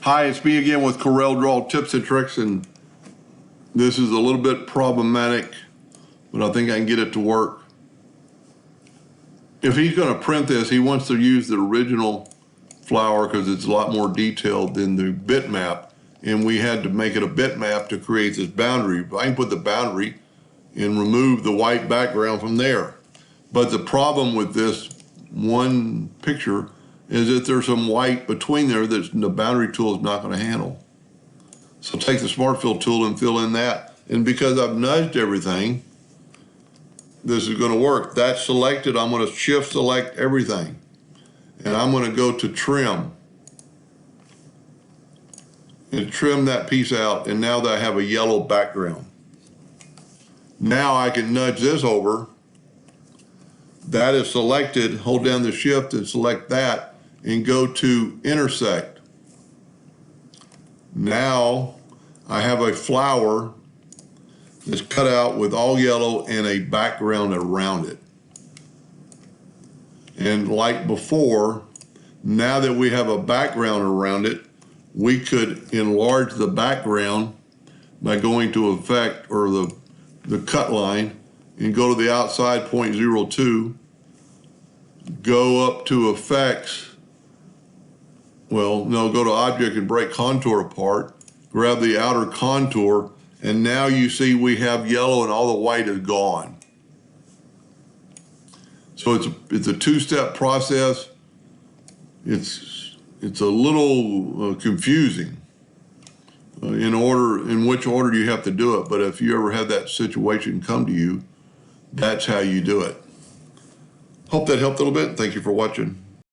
Hi, it's me again with Corel Draw Tips and Tricks, and this is a little bit problematic, but I think I can get it to work. If he's going to print this, he wants to use the original flower because it's a lot more detailed than the bitmap, and we had to make it a bitmap to create this boundary. I can put the boundary and remove the white background from there. But the problem with this one picture is that there's some white between there that the boundary tool is not going to handle. So take the Smart Fill tool and fill in that. And because I've nudged everything, this is going to work. That's selected. I'm going to shift select everything. And I'm going to go to trim. And trim that piece out. And now that I have a yellow background. Now I can nudge this over. That is selected. Hold down the shift and select that. And go to intersect. Now I have a flower that's cut out with all yellow and a background around it. And like before, now that we have a background around it, we could enlarge the background by going to effect or the cut line and go to the outside 0.02, go up to effects. Well, no, go to object and break contour apart, grab the outer contour, and now you see we have yellow and all the white is gone. So it's a two-step process. It's a little confusing in which order you have to do it, but if you ever have that situation come to you, that's how you do it. Hope that helped a little bit. Thank you for watching.